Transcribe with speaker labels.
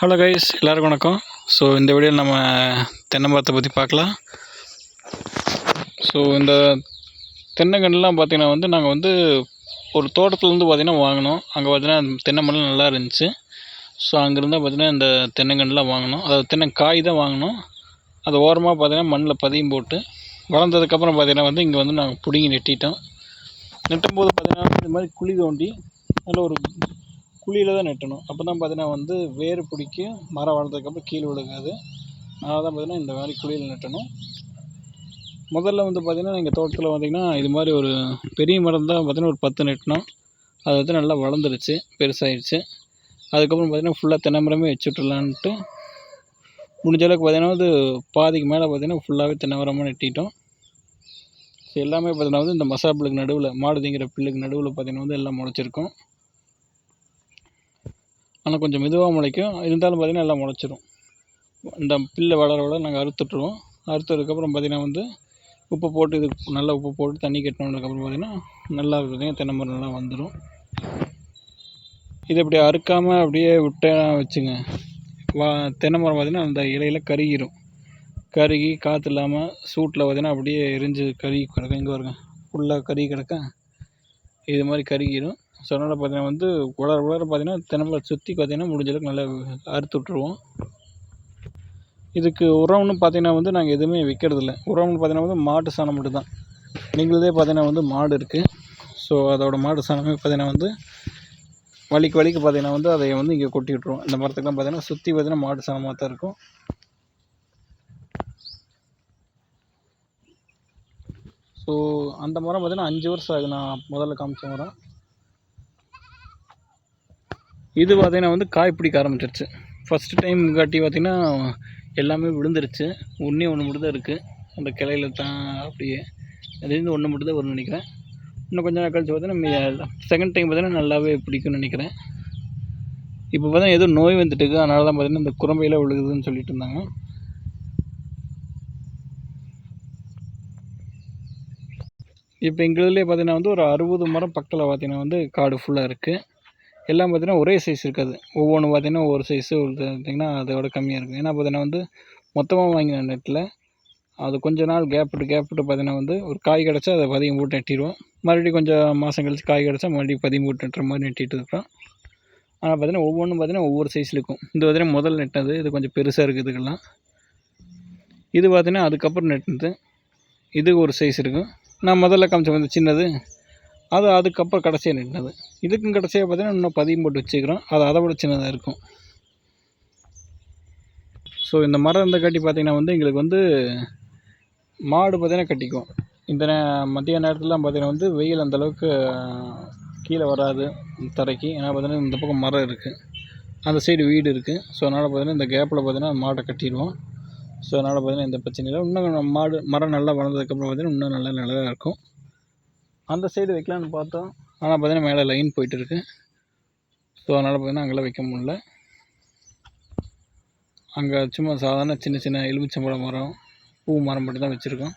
Speaker 1: Hello guys, எல்லாருக்கும் வணக்கம். So இந்த வீடியோவில் நம்ம தென்னை மரத்தை பற்றி பார்க்கலாம். ஸோ இந்த தென்னைக்கன்றுலாம் பார்த்திங்கன்னா நாங்கள் ஒரு தோட்டத்துலேருந்து பார்த்திங்கன்னா வாங்கினோம். அங்கே பார்த்திங்கன்னா தென்னை மரம் நல்லா இருந்துச்சு. ஸோ அங்கேருந்து பார்த்திங்கன்னா இந்த தென்னைக்கன்றுலாம் வாங்கினோம். அதாவது தென்னைக்காய் தான் வாங்கினோம். அது ஓரமாக பார்த்திங்கன்னா மண்ணில் பதியம் போட்டு வளர்ந்ததுக்கப்புறம் பார்த்திங்கன்னா இங்கே நாங்கள் பிடுங்கி நெட்டிட்டோம். நெட்டும்போது பார்த்திங்கன்னா இந்த மாதிரி குழி தோண்டி அதில் ஒரு குழியில் தான் நெட்டணும். அப்போ தான் பார்த்திங்கன்னா வேர் பிடிக்கி மரம் வளர்ந்ததுக்கப்புறம் கீழே விழுகாது. அதனால தான் பார்த்திங்கன்னா இந்த மாதிரி குழியில் நெட்டணும். முதல்ல பார்த்திங்கன்னா எங்கள் தோட்டத்தில் பார்த்திங்கன்னா இது மாதிரி ஒரு பெரிய மரம் தான் பார்த்திங்கன்னா ஒரு 10 நெட்டினோம். அது நல்லா வளர்ந்துருச்சு, பெருசாகிடுச்சு. அதுக்கப்புறம் பார்த்திங்கன்னா ஃபுல்லாக தென்னை மரமே வச்சு விட்டுலான்ட்டு முடிஞ்ச அளவுக்கு பார்த்திங்கன்னா பாதிக்கு மேலே பார்த்திங்கன்னா ஃபுல்லாகவே தென்னை மரமாக நெட்டிட்டோம். ஸோ எல்லாமே பார்த்திங்கன்னா இந்த மசா புல்லுக்கு நடுவில், மாடு திங்கிற புல்லுக்கு நடுவில் பார்த்திங்கன்னா எல்லாம் முளைச்சிருக்கும். ஆனால் கொஞ்சம் மெதுவாக முளைக்கும், இருந்தாலும் பார்த்திங்கன்னா எல்லாம் முளைச்சிரும். இந்த பில்லை வளர நாங்கள் அறுத்துட்ருவோம். அறுத்ததுக்கப்புறம் பார்த்திங்கன்னா உப்பு போட்டு இது நல்லா உப்பு போட்டு தண்ணி கட்டினதுக்கப்புறம் பார்த்திங்கன்னா நல்லா பார்த்திங்கன்னா தென்னை மரம் நல்லா வந்துடும். இது இப்படி அறுக்காமல் அப்படியே விட்டேன்னா வச்சுங்க, தென்னை மரம் பார்த்திங்கன்னா அந்த இலையில் கருகிரும். கருகி காற்று இல்லாமல் சூட்டில் பார்த்திங்கன்னா அப்படியே எரிஞ்சு கருகி கிடக்கும். இங்கே வருங்க, ஃபுல்லாக கருகி கிடக்க இது மாதிரி கருகிரும். ஸோ அதனால் பார்த்திங்கன்னா உலர பார்த்திங்கன்னா தென்னை மரம் சுற்றி பார்த்திங்கன்னா முடிஞ்ச அளவுக்கு நல்லா அறுத்து விட்ருவோம். இதுக்கு உரம்னு பார்த்திங்கன்னா நாங்கள் எதுவுமே விற்கிறதில்ல. உரம்னு பார்த்திங்கன்னா மாட்டு சாணம் மட்டும் தான். நீங்களே பார்த்திங்கன்னா மாடு இருக்குது. ஸோ அதோட மாடு சாணமே பார்த்திங்கன்னா வலிக்கு பார்த்திங்கன்னா அதை இங்கே கொட்டி விட்ருவோம். இந்த மரத்துக்குலாம் பார்த்திங்கன்னா சுற்றி பார்த்திங்கன்னா மாட்டு சாணமாக தான் இருக்கும். ஸோ அந்த மரம் பார்த்திங்கன்னா 5 வருஷம் ஆகுது நான் முதல்ல காமிச்ச மரம். இது பார்த்திங்கன்னா காய் பிடிக்க ஆரம்பிச்சிருச்சு. ஃபஸ்ட்டு டைம் காட்டி பார்த்திங்கன்னா எல்லாமே விழுந்துருச்சு. ஒன்றே ஒன்று மட்டும் தான் இருக்குது அந்த கிளையில தான். அப்படியே அதுலேருந்து ஒன்று மட்டும் தான் வரும்னு நினைக்கிறேன். இன்னும் கொஞ்சம் நாள் கழிச்சு பார்த்தீங்கன்னா செகண்ட் டைம் பார்த்திங்கன்னா நல்லாவே பிடிக்கும்னு நினைக்கிறேன். இப்போ பார்த்தீங்கன்னா ஏதோ நோய் வந்துட்டுருக்கு, அதனால தான் பார்த்திங்கன்னா இந்த குரம்பையில் விழுகுதுன்னு சொல்லிட்டு இருந்தாங்க. இப்போ எங்களுதுலேயே பார்த்திங்கன்னா ஒரு 60 மரம் பக்கத்தில் பார்த்திங்கன்னா காடு ஃபுல்லாக இருக்குது. எல்லாம் பார்த்திங்கன்னா ஒரே சைஸ் இருக்காது. ஒவ்வொன்று பார்த்திங்கன்னா ஒவ்வொரு சைஸு பார்த்திங்கன்னா அதோட கம்மியாக இருக்கும். ஏன்னா பார்த்திங்கன்னா மொத்தமாக வாங்கின நெட்டில் அது கொஞ்ச நாள் கேப் விட்டு பார்த்திங்கன்னா ஒரு காய் கிடச்சா அதை பதியம் போட்டு நெட்டிடுவோம். மறுபடியும் கொஞ்சம் மாதம் கழிச்சு காய் கிடச்சா மறுபடியும் பதியம் போட்டு நெட்டுற மாதிரி நெட்டிட்டு இருக்கிறோம். ஆனால் பார்த்திங்கன்னா ஒவ்வொன்றும் பார்த்திங்கன்னா ஒவ்வொரு சைஸில் இருக்கும். இது பார்த்திங்கன்னா முதல் நெட்டது, இது கொஞ்சம் பெருசாக இருக்குது. இதுக்கெல்லாம் இது பார்த்திங்கன்னா அதுக்கப்புறம் நெட்டுது. இது ஒரு சைஸ் இருக்கும். நான் முதல்ல காமிச்ச சின்னது அது அதுக்கப்புறம் கடைசியாக நெட்டினது. இதுக்கும் கடைசியாக பார்த்திங்கன்னா இன்னும் பதியம் போட்டு வச்சுக்கிறோம். அது அதை விட சின்னதாக இருக்கும். ஸோ இந்த மரம் இந்த காட்டி பார்த்திங்கன்னா எங்களுக்கு மாடு பார்த்திங்கன்னா கட்டிக்கும். இந்த மதிய நேரத்துலலாம் பார்த்திங்கன்னா வெயில் அந்தளவுக்கு கீழே வராது தரைக்கு. ஏன்னா பார்த்திங்கன்னா இந்த பக்கம் மரம் இருக்குது, அந்த சைடு வீடு இருக்குது. ஸோ அதனால் பார்த்திங்கன்னா இந்த கேப்பில் பார்த்திங்கன்னா மாட்டை கட்டிடுவோம். ஸோ அதனால் பார்த்திங்கன்னா எந்த பிரச்சனையும் இல்லை. இன்னும் மரம் நல்லா வளர்ந்ததுக்கப்புறம் பார்த்திங்கன்னா இன்னும் நல்லா நல்லதாக இருக்கும். அந்த சைடு வைக்கலான்னு பார்த்தோம், ஆனால் பார்த்திங்கன்னா மேலே லைன் போயிட்டுருக்கு. ஸோ அதனால் பார்த்திங்கன்னா அங்கெல்லாம் வைக்க முடியல. அங்கே சும்மா சாதாரண சின்ன சின்ன எலுமிச்சம்பழம் மரம், பூ மரம் மட்டும் தான் வச்சுருக்கோம்.